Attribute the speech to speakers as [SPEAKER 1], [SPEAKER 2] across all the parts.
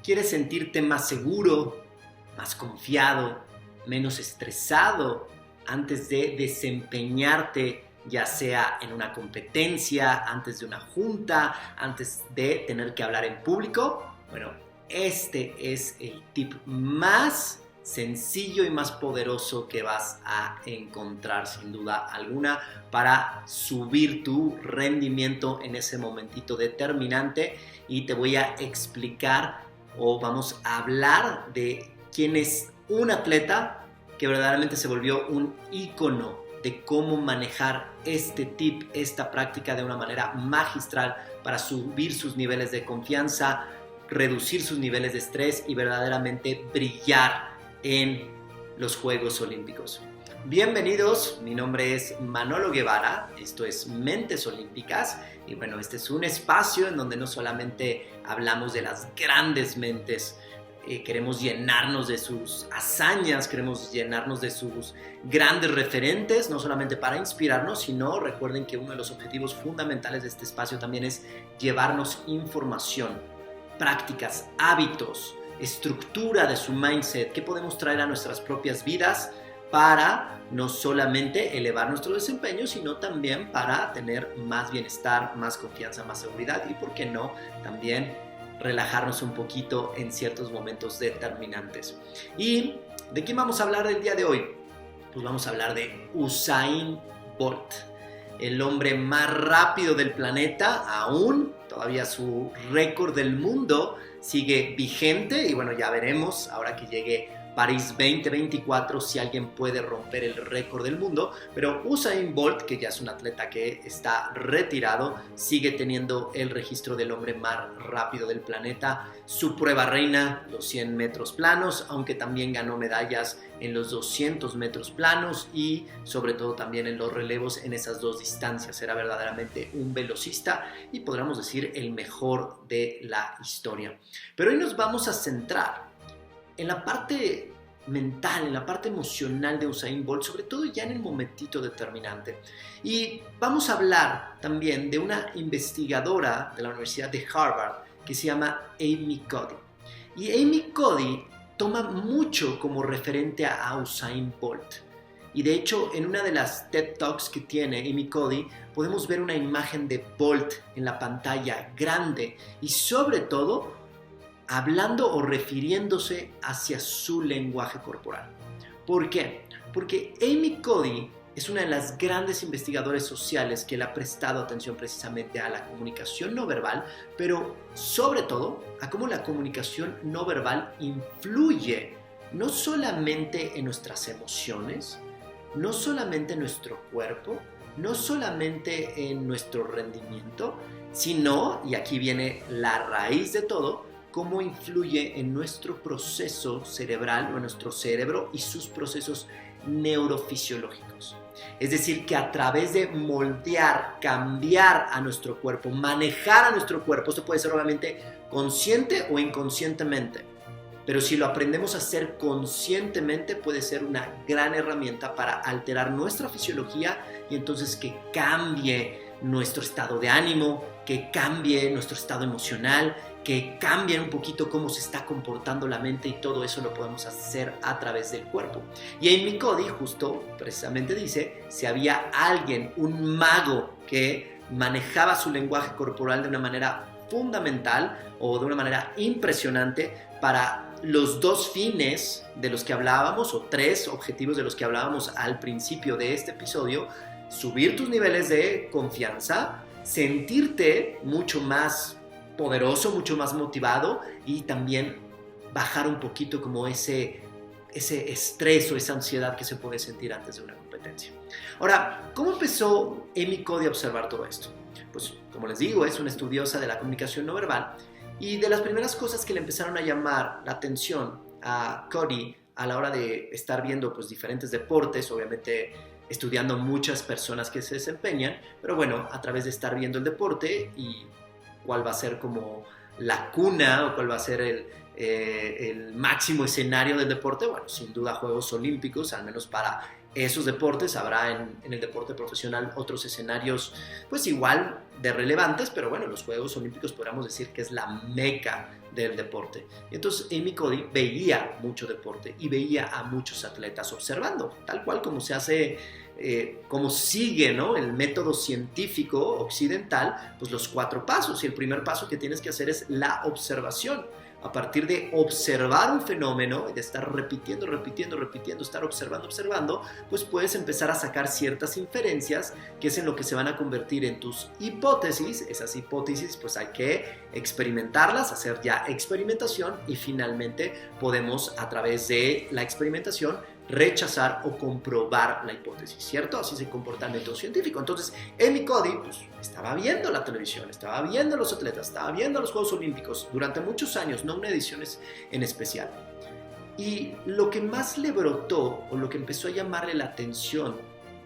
[SPEAKER 1] ¿Quieres sentirte más seguro, más confiado, menos estresado antes de desempeñarte, ya sea en una competencia, antes de una junta, antes de tener que hablar en público? Bueno, este es el tip más sencillo y más poderoso que vas a encontrar sin duda alguna para subir tu rendimiento en ese momentito determinante. Y te voy a explicar, o vamos a hablar de quién es un atleta que verdaderamente se volvió un ícono de cómo manejar este tip, esta práctica de una manera magistral para subir sus niveles de confianza, reducir sus niveles de estrés y verdaderamente brillar en los Juegos Olímpicos. Bienvenidos, mi nombre es Manolo Guevara, esto es Mentes Olímpicas y bueno, este es un espacio en donde no solamente hablamos de las grandes mentes, queremos llenarnos de sus hazañas, queremos llenarnos de sus grandes referentes, no solamente para inspirarnos, sino recuerden que uno de los objetivos fundamentales de este espacio también es llevarnos información, prácticas, hábitos, estructura de su mindset que podemos traer a nuestras propias vidas para no solamente elevar nuestro desempeño, sino también para tener más bienestar, más confianza, más seguridad y, por qué no, también relajarnos un poquito en ciertos momentos determinantes. ¿Y de quién vamos a hablar el día de hoy? Pues vamos a hablar de Usain Bolt, el hombre más rápido del planeta, aún todavía su récord del mundo sigue vigente y bueno, ya veremos ahora que llegue París 2024 si alguien puede romper el récord del mundo, pero Usain Bolt, que ya es un atleta que está retirado, sigue teniendo el registro del hombre más rápido del planeta. Su prueba reina, los 100 metros planos, aunque también ganó medallas en los 200 metros planos y sobre todo también en los relevos en esas dos distancias. Era verdaderamente un velocista y podríamos decir el mejor de la historia. Pero hoy nos vamos a centrar en la parte mental, en la parte emocional de Usain Bolt, sobre todo ya en el momentito determinante. Y vamos a hablar también de una investigadora de la Universidad de Harvard que se llama Amy Cuddy. Y Amy Cuddy toma mucho como referente a Usain Bolt. Y de hecho, en una de las TED Talks que tiene Amy Cuddy, podemos ver una imagen de Bolt en la pantalla grande y sobre todo hablando o refiriéndose hacia su lenguaje corporal. ¿Por qué? Porque Amy Cuddy es una de las grandes investigadoras sociales que le ha prestado atención precisamente a la comunicación no verbal, pero sobre todo a cómo la comunicación no verbal influye no solamente en nuestras emociones, no solamente en nuestro cuerpo, no solamente en nuestro rendimiento, sino, y aquí viene la raíz de todo, cómo influye en nuestro proceso cerebral o en nuestro cerebro y sus procesos neurofisiológicos. Es decir, que a través de moldear, cambiar a nuestro cuerpo, manejar a nuestro cuerpo, esto puede ser obviamente consciente o inconscientemente, pero si lo aprendemos a hacer conscientemente puede ser una gran herramienta para alterar nuestra fisiología y entonces que cambie nuestro estado de ánimo, que cambie nuestro estado emocional, que cambie un poquito cómo se está comportando la mente y todo eso lo podemos hacer a través del cuerpo. Y Amy Cuddy justo precisamente dice, si había alguien, un mago que manejaba su lenguaje corporal de una manera fundamental o de una manera impresionante para los dos fines de los que hablábamos o tres objetivos de los que hablábamos al principio de este episodio, subir tus niveles de confianza, sentirte mucho más poderoso, mucho más motivado y también bajar un poquito como ese estrés o esa ansiedad que se puede sentir antes de una competencia. Ahora, ¿cómo empezó Amy Cuddy a observar todo esto? Pues, como les digo, es una estudiosa de la comunicación no verbal y de las primeras cosas que le empezaron a llamar la atención a Cuddy a la hora de estar viendo pues, diferentes deportes, obviamente estudiando muchas personas que se desempeñan, pero bueno, a través de estar viendo el deporte y cuál va a ser como la cuna o cuál va a ser el máximo escenario del deporte, bueno, sin duda Juegos Olímpicos, al menos para esos deportes. Habrá en el deporte profesional otros escenarios pues igual de relevantes, pero bueno, los Juegos Olímpicos podríamos decir que es la meca del deporte. Y entonces Amy Cuddy veía mucho deporte y veía a muchos atletas observando, tal cual como se hace, como sigue, ¿no?, el método científico occidental, pues los 4 pasos. Y el primer paso que tienes que hacer es la observación. A partir de observar un fenómeno y de estar repitiendo, estar observando, pues puedes empezar a sacar ciertas inferencias, que es en lo que se van a convertir en tus hipótesis. Esas hipótesis pues hay que experimentarlas, hacer ya experimentación, y finalmente podemos, a través de la experimentación, rechazar o comprobar la hipótesis, ¿cierto? Así se comporta el método científico. Entonces, Amy Cuddy pues, estaba viendo la televisión, estaba viendo a los atletas, estaba viendo los Juegos Olímpicos durante muchos años, no una edición en especial. Y lo que más le brotó, o lo que empezó a llamarle la atención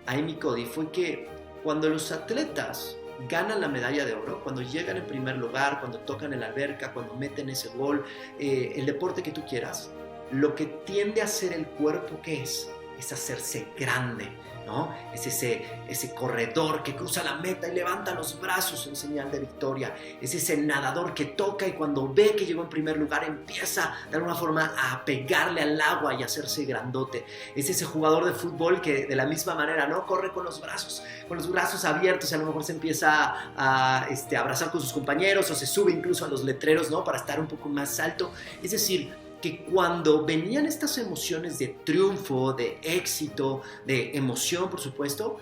[SPEAKER 1] a Amy Cuddy, fue que cuando los atletas ganan la medalla de oro, cuando llegan en primer lugar, cuando tocan en la alberca, cuando meten ese gol, el deporte que tú quieras, lo que tiende a hacer el cuerpo, ¿qué es? Es hacerse grande, ¿no? Es ese corredor que cruza la meta y levanta los brazos en señal de victoria. Es ese nadador que toca y cuando ve que llegó en primer lugar empieza de alguna forma a pegarle al agua y a hacerse grandote. Es ese jugador de fútbol que de la misma manera, ¿no?, corre con los brazos abiertos y a lo mejor se empieza a abrazar con sus compañeros, o se sube incluso a los letreros, ¿no?, para estar un poco más alto. Es decir, que cuando venían estas emociones de triunfo, de éxito, de emoción, por supuesto,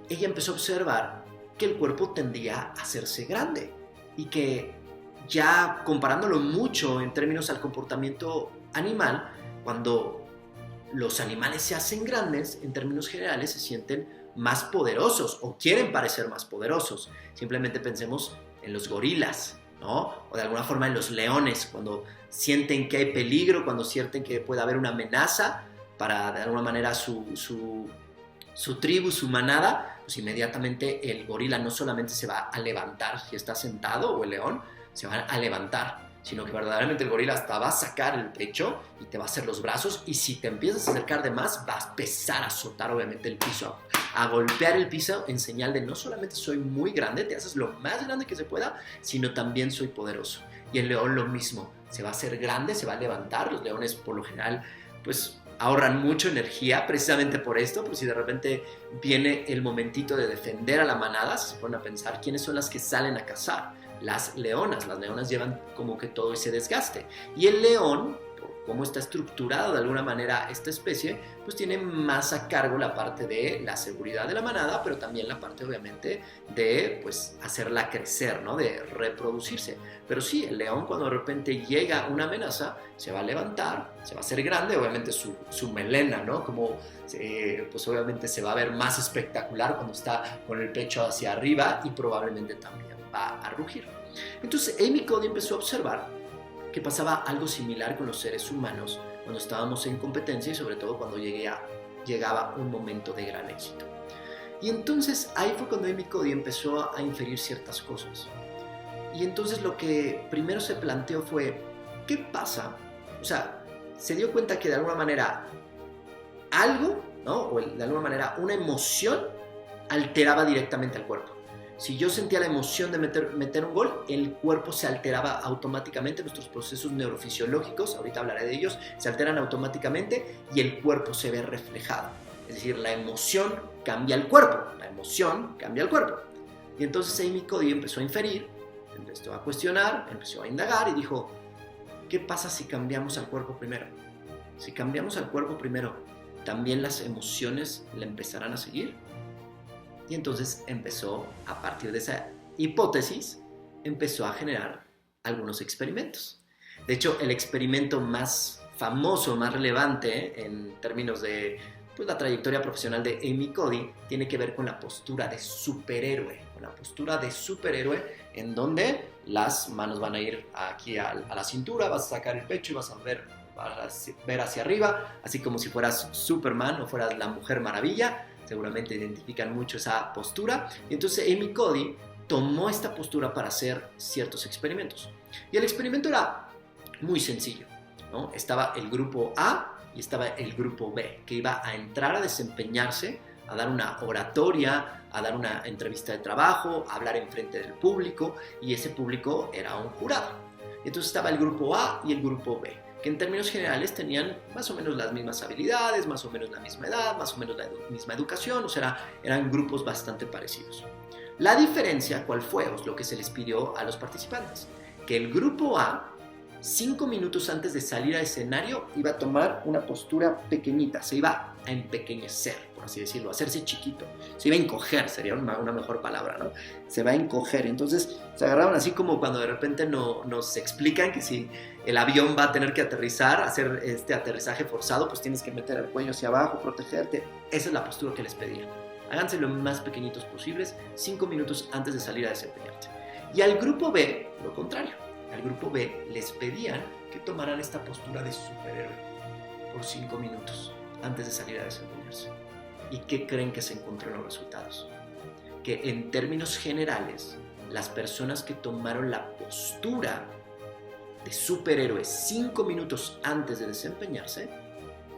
[SPEAKER 1] ella empezó a observar que el cuerpo tendía a hacerse grande, y que, ya comparándolo mucho en términos al comportamiento animal, cuando los animales se hacen grandes, en términos generales se sienten más poderosos o quieren parecer más poderosos. Simplemente pensemos en los gorilas, ¿no?, o de alguna forma en los leones, cuando sienten que hay peligro, cuando sienten que puede haber una amenaza para, de alguna manera, su tribu, su manada, pues inmediatamente el gorila no solamente se va a levantar si está sentado, o el león se va a levantar, sino que verdaderamente el gorila hasta va a sacar el pecho y te va a hacer los brazos, y si te empiezas a acercar de más, va a empezar a azotar obviamente el piso, a golpear el piso en señal de no solamente soy muy grande, te haces lo más grande que se pueda, sino también soy poderoso. Y el león lo mismo, se va a hacer grande, se va a levantar. Los leones por lo general pues ahorran mucha energía precisamente por esto, por si de repente viene el momentito de defender a la manada, se ponen a pensar quiénes son las que salen a cazar. Las leonas llevan como que todo ese desgaste, y el león, cómo está estructurado de alguna manera esta especie, pues tiene más a cargo la parte de la seguridad de la manada, pero también la parte obviamente de pues hacerla crecer, ¿no?, de reproducirse. Pero sí, el león, cuando de repente llega una amenaza, se va a levantar, se va a hacer grande, obviamente su melena, ¿no?, como pues obviamente se va a ver más espectacular cuando está con el pecho hacia arriba, y probablemente también va a rugir. Entonces Amy Cuddy empezó a observar que pasaba algo similar con los seres humanos cuando estábamos en competencia, y sobre todo cuando llegaba un momento de gran éxito. Y entonces ahí fue cuando Amy Cuddy empezó a inferir ciertas cosas. Y entonces lo que primero se planteó fue, ¿qué pasa? O sea, se dio cuenta que de alguna manera algo, ¿no?, o de alguna manera una emoción alteraba directamente al cuerpo. Si yo sentía la emoción de meter un gol, el cuerpo se alteraba automáticamente, nuestros procesos neurofisiológicos, ahorita hablaré de ellos, se alteran automáticamente y el cuerpo se ve reflejado. Es decir, la emoción cambia el cuerpo, Y entonces Amy Cuddy empezó a inferir, empezó a cuestionar, empezó a indagar y dijo, ¿qué pasa si cambiamos al cuerpo primero? Si cambiamos al cuerpo primero, ¿también las emociones le empezarán a seguir? Y entonces empezó, a partir de esa hipótesis, empezó a generar algunos experimentos. De hecho, el experimento más famoso, más relevante en términos de pues, la trayectoria profesional de Amy Cuddy, tiene que ver con la postura de superhéroe. En donde las manos van a ir aquí a la cintura, vas a sacar el pecho y vas a ver hacia arriba, así como si fueras Superman o fueras la Mujer Maravilla. Seguramente identifican mucho esa postura. Y entonces Amy Cuddy tomó esta postura para hacer ciertos experimentos. Y el experimento era muy sencillo, ¿no? Estaba el grupo A y estaba el grupo B, que iba a entrar a desempeñarse a dar una oratoria, a dar una entrevista de trabajo, a hablar enfrente del público, y ese público era un jurado. Entonces estaba el grupo A y el grupo B, que en términos generales tenían más o menos las mismas habilidades, más o menos la misma edad, más o menos la misma educación, o sea, eran grupos bastante parecidos. La diferencia, ¿cuál fue? O lo que se les pidió a los participantes, que el grupo A, 5 minutos antes de salir al escenario, iba a tomar una postura pequeñita, se iba a empequeñecer, por así decirlo, a hacerse chiquito, se iba a encoger, sería una mejor palabra, ¿no? Se va a encoger, entonces se agarraban así como cuando de repente nos explican que si el avión va a tener que aterrizar, hacer este aterrizaje forzado, pues tienes que meter el cuello hacia abajo, protegerte. Esa es la postura que les pedían. Háganse lo más pequeñitos posibles, 5 minutos antes de salir a desempeñarse. Y al grupo B, lo contrario. Al grupo B les pedían que tomaran esta postura de superhéroe por 5 minutos antes de salir a desempeñarse. ¿Y qué creen que se encontró en los resultados? Que en términos generales, las personas que tomaron la postura de superhéroe 5 minutos antes de desempeñarse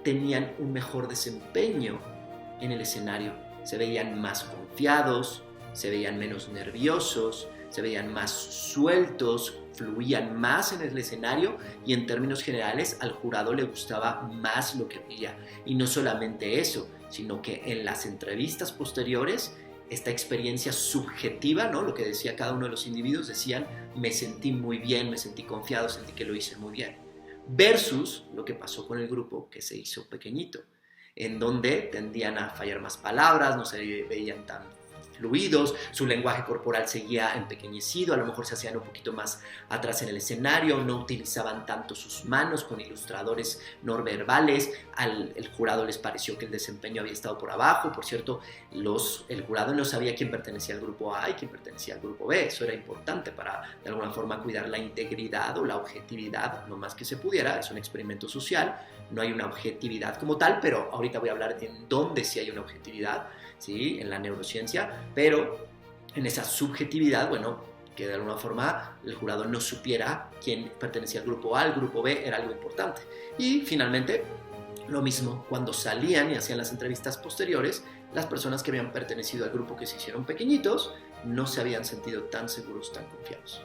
[SPEAKER 1] tenían un mejor desempeño en el escenario. Se veían más confiados, se veían menos nerviosos, se veían más sueltos, fluían más en el escenario, y en términos generales al jurado le gustaba más lo que veía. Y no solamente eso, sino que en las entrevistas posteriores, esta experiencia subjetiva, ¿no? Lo que decía cada uno de los individuos, decían: me sentí muy bien, me sentí confiado, sentí que lo hice muy bien. Versus lo que pasó con el grupo que se hizo pequeñito, en donde tendían a fallar más palabras, no se veían tan fluidos, su lenguaje corporal seguía empequeñecido, a lo mejor se hacían un poquito más atrás en el escenario, no utilizaban tanto sus manos con ilustradores no verbales. El jurado les pareció que el desempeño había estado por abajo. Por cierto, el jurado no sabía quién pertenecía al grupo A y quién pertenecía al grupo B. Eso era importante para de alguna forma cuidar la integridad o la objetividad lo más que se pudiera. Es un experimento social, no hay una objetividad como tal, pero ahorita voy a hablar de en dónde sí hay una objetividad, ¿sí? En la neurociencia, pero en esa subjetividad, bueno, que de alguna forma el jurado no supiera quién pertenecía al grupo A, al grupo B, era algo importante. Y finalmente, lo mismo, cuando salían y hacían las entrevistas posteriores, las personas que habían pertenecido al grupo que se hicieron pequeñitos no se habían sentido tan seguros, tan confiados.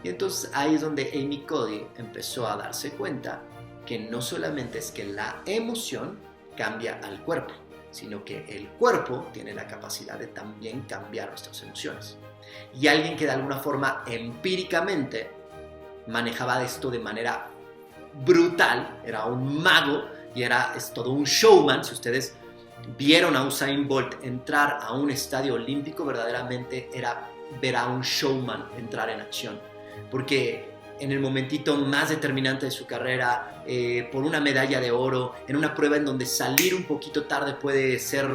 [SPEAKER 1] Y entonces ahí es donde Amy Cuddy empezó a darse cuenta que no solamente es que la emoción cambia al cuerpo, sino que el cuerpo tiene la capacidad de también cambiar nuestras emociones. Y alguien que de alguna forma empíricamente manejaba esto de manera brutal, era un mago y es todo un showman. Si ustedes vieron a Usain Bolt entrar a un estadio olímpico, verdaderamente era ver a un showman entrar en acción, porque en el momentito más determinante de su carrera, por una medalla de oro, en una prueba en donde salir un poquito tarde puede ser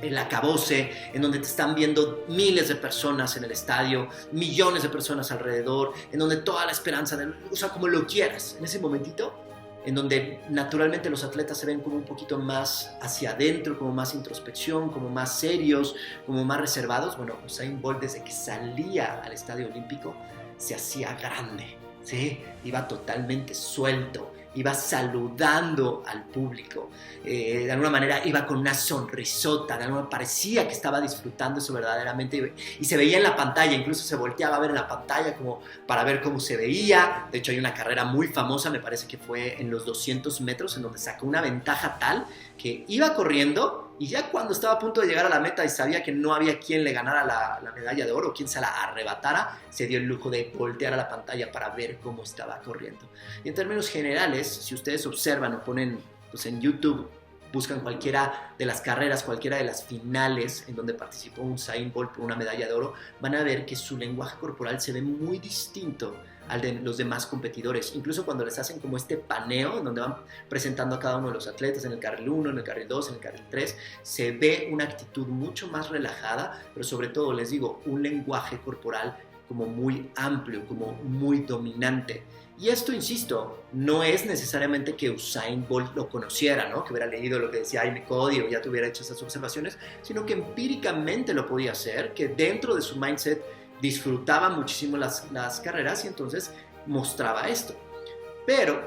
[SPEAKER 1] el acabose, en donde te están viendo miles de personas en el estadio, millones de personas alrededor, en donde toda la esperanza, o sea, como lo quieras, en ese momentito, en donde naturalmente los atletas se ven como un poquito más hacia adentro, como más introspección, como más serios, como más reservados. Bueno, Usain Bolt, desde que salía al estadio olímpico, se hacía grande, ¿sí? Iba totalmente suelto, iba saludando al público, de alguna manera iba con una sonrisota, de alguna manera parecía que estaba disfrutando eso verdaderamente, y se veía en la pantalla, incluso se volteaba a ver en la pantalla como para ver cómo se veía. De hecho, hay una carrera muy famosa, me parece que fue en los 200 metros, en donde sacó una ventaja tal que iba corriendo, y ya cuando estaba a punto de llegar a la meta y sabía que no había quien le ganara la medalla de oro, quien se la arrebatara, se dio el lujo de voltear a la pantalla para ver cómo estaba corriendo. Y en términos generales, si ustedes observan o ponen pues en YouTube, buscan cualquiera de las carreras, cualquiera de las finales en donde participó Usain Bolt por una medalla de oro, van a ver que su lenguaje corporal se ve muy distinto al de los demás competidores. Incluso cuando les hacen como este paneo, en donde van presentando a cada uno de los atletas en el carril 1, en el carril 2, en el carril 3, se ve una actitud mucho más relajada, pero sobre todo, les digo, un lenguaje corporal como muy amplio, como muy dominante. Y esto, insisto, no es necesariamente que Usain Bolt lo conociera, ¿no? Que hubiera leído lo que decía Amy Cuddy o ya tuviera hecho esas observaciones, sino que empíricamente lo podía hacer, que dentro de su mindset disfrutaba muchísimo las carreras y entonces mostraba esto. Pero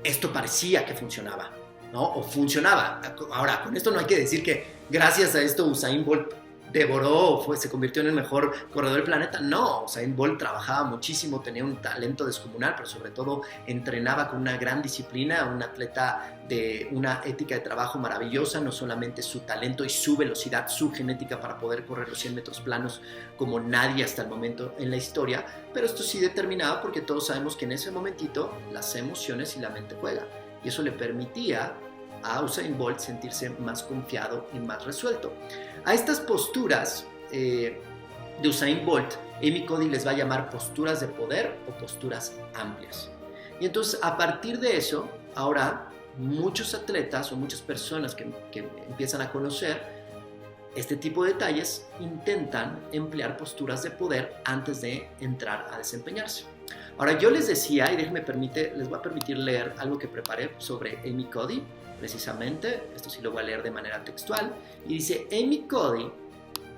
[SPEAKER 1] esto parecía que funcionaba, ¿no? O funcionaba. Ahora, con esto no hay que decir que gracias a esto Usain Bolt devoró o se convirtió en el mejor corredor del planeta. No, Usain Bolt trabajaba muchísimo, tenía un talento descomunal, pero sobre todo entrenaba con una gran disciplina, un atleta de una ética de trabajo maravillosa, no solamente su talento y su velocidad, su genética para poder correr los 100 metros planos como nadie hasta el momento en la historia, pero esto sí determinado porque todos sabemos que en ese momentito las emociones y la mente juegan, y eso le permitía a Usain Bolt sentirse más confiado y más resuelto. A estas posturas de Usain Bolt, Amy Cuddy les va a llamar posturas de poder o posturas amplias. Y entonces, a partir de eso, ahora muchos atletas o muchas personas que empiezan a conocer este tipo de detalles intentan emplear posturas de poder antes de entrar a desempeñarse. Ahora, yo les decía, y les voy a permitir leer algo que preparé sobre Amy Cuddy, precisamente, esto sí lo voy a leer de manera textual, y dice: Amy Cuddy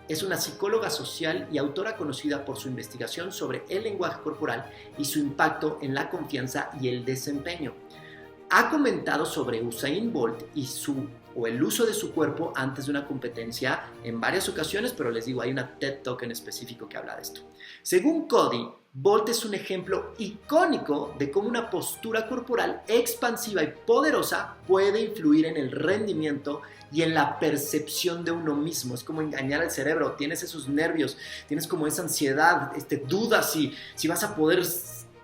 [SPEAKER 1] es una psicóloga social y autora conocida por su investigación sobre el lenguaje corporal y su impacto en la confianza y el desempeño. Ha comentado sobre Usain Bolt y el uso de su cuerpo antes de una competencia en varias ocasiones, pero les digo, hay una TED Talk en específico que habla de esto. Según Cuddy, Bolt es un ejemplo icónico de cómo una postura corporal expansiva y poderosa puede influir en el rendimiento y en la percepción de uno mismo. Es como engañar al cerebro, tienes esos nervios, tienes como esa ansiedad, dudas si vas a poder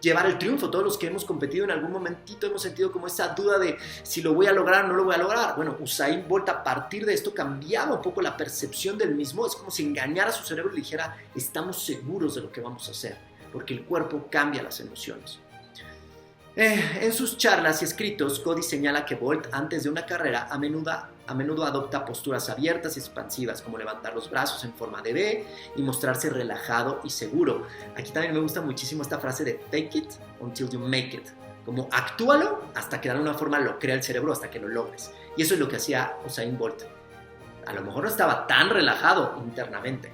[SPEAKER 1] llevar el triunfo. Todos los que hemos competido en algún momentito hemos sentido como esa duda de si lo voy a lograr o no lo voy a lograr. Bueno, Usain Bolt a partir de esto cambiaba un poco la percepción del mismo. Es como si engañara a su cerebro y le dijera: estamos seguros de lo que vamos a hacer, porque el cuerpo cambia las emociones. En sus charlas y escritos, Cuddy señala que Bolt antes de una carrera a menudo adopta posturas abiertas y expansivas, como levantar los brazos en forma de V y mostrarse relajado y seguro. Aquí también me gusta muchísimo esta frase de fake it until you make it, como actúalo hasta que de alguna forma lo crea el cerebro, hasta que lo logres. Y eso es lo que hacía Usain Bolt. A lo mejor no estaba tan relajado internamente,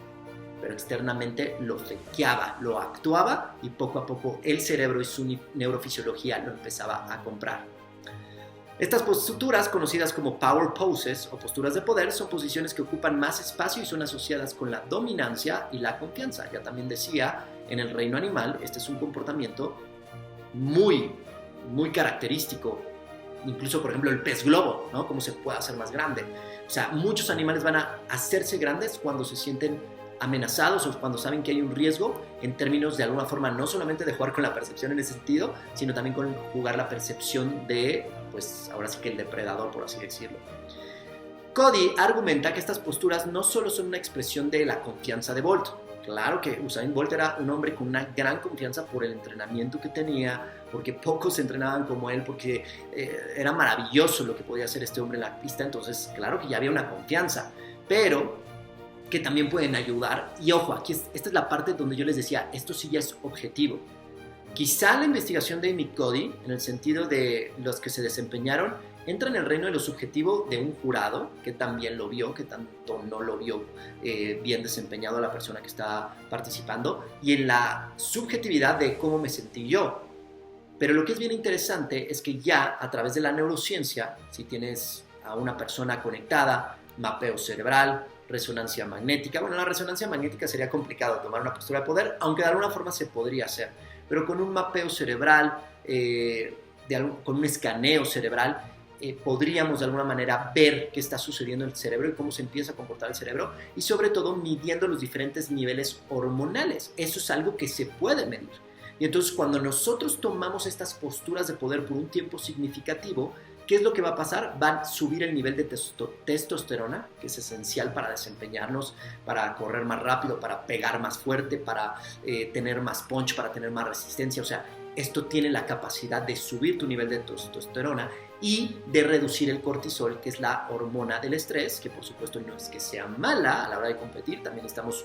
[SPEAKER 1] pero externamente lo fakeaba, lo actuaba, y poco a poco el cerebro y su neurofisiología lo empezaba a comprar. Estas posturas, conocidas como power poses o posturas de poder, son posiciones que ocupan más espacio y son asociadas con la dominancia y la confianza. Ya también decía, en el reino animal, este es un comportamiento muy, muy característico. Incluso, por ejemplo, el pez globo, ¿no? Cómo se puede hacer más grande. O sea, muchos animales van a hacerse grandes cuando se sienten amenazados o cuando saben que hay un riesgo, en términos de alguna forma no solamente de jugar con la percepción en ese sentido, sino también con jugar la percepción de, pues ahora sí que el depredador, por así decirlo. Cuddy argumenta que estas posturas no solo son una expresión de la confianza de Bolt. Claro que Usain Bolt era un hombre con una gran confianza por el entrenamiento que tenía, porque pocos se entrenaban como él, porque era maravilloso lo que podía hacer este hombre en la pista. Entonces, claro que ya había una confianza, pero que también pueden ayudar. Y ojo, aquí esta es la parte donde yo les decía, esto sí ya es objetivo. Quizá la investigación de Amy Cuddy, en el sentido de los que se desempeñaron, entra en el reino de lo subjetivo de un jurado que también lo vio, que tanto no lo vio bien desempeñado a la persona que está participando, y en la subjetividad de cómo me sentí yo. Pero lo que es bien interesante es que ya a través de la neurociencia, si tienes a una persona conectada, mapeo cerebral, resonancia magnética. Bueno, la resonancia magnética sería complicado tomar una postura de poder, aunque de alguna forma se podría hacer, pero con un mapeo cerebral, con un escaneo cerebral, podríamos de alguna manera ver qué está sucediendo en el cerebro y cómo se empieza a comportar el cerebro, y sobre todo midiendo los diferentes niveles hormonales. Eso es algo que se puede medir. Y entonces, cuando nosotros tomamos estas posturas de poder por un tiempo significativo, ¿qué es lo que va a pasar? Va a subir el nivel de testosterona, que es esencial para desempeñarnos, para correr más rápido, para pegar más fuerte, para tener más punch, para tener más resistencia. O sea, esto tiene la capacidad de subir tu nivel de testosterona y de reducir el cortisol, que es la hormona del estrés, que por supuesto no es que sea mala a la hora de competir. También necesitamos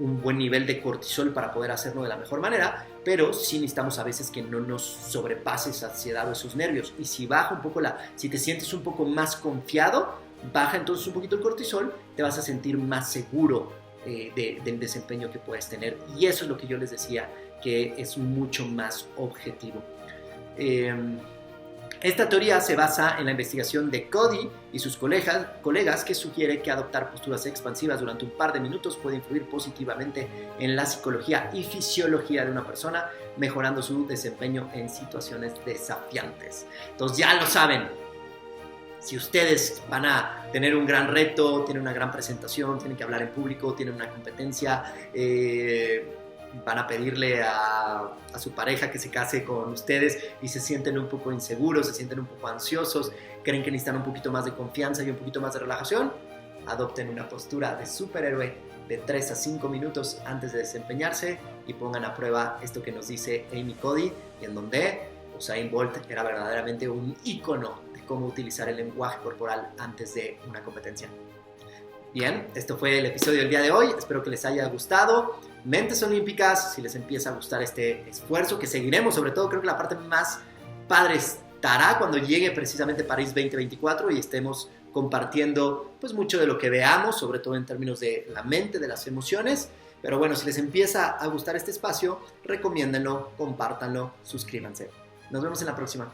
[SPEAKER 1] un buen nivel de cortisol para poder hacerlo de la mejor manera, pero sí necesitamos a veces que no nos sobrepase esa ansiedad o esos nervios. Y si baja un poco si te sientes un poco más confiado, baja entonces un poquito el cortisol, te vas a sentir más seguro del desempeño que puedes tener. Y eso es lo que yo les decía, que es mucho más objetivo. Esta teoría se basa en la investigación de Cody y sus colegas que sugiere que adoptar posturas expansivas durante un par de minutos puede influir positivamente en la psicología y fisiología de una persona, mejorando su desempeño en situaciones desafiantes. Entonces ya lo saben, si ustedes van a tener un gran reto, tienen una gran presentación, tienen que hablar en público, tienen una competencia, van a pedirle a su pareja que se case con ustedes y se sienten un poco inseguros, se sienten un poco ansiosos, creen que necesitan un poquito más de confianza y un poquito más de relajación, adopten una postura de superhéroe de 3 a 5 minutos antes de desempeñarse y pongan a prueba esto que nos dice Amy Cody, y en donde Usain Bolt era verdaderamente un ícono de cómo utilizar el lenguaje corporal antes de una competencia. Bien, esto fue el episodio del día de hoy, espero que les haya gustado. Mentes Olímpicas, si les empieza a gustar este esfuerzo que seguiremos, sobre todo creo que la parte más padre estará cuando llegue precisamente París 2024 y estemos compartiendo pues mucho de lo que veamos, sobre todo en términos de la mente, de las emociones. Pero bueno, si les empieza a gustar este espacio, recomiéndenlo, compártanlo, suscríbanse. Nos vemos en la próxima.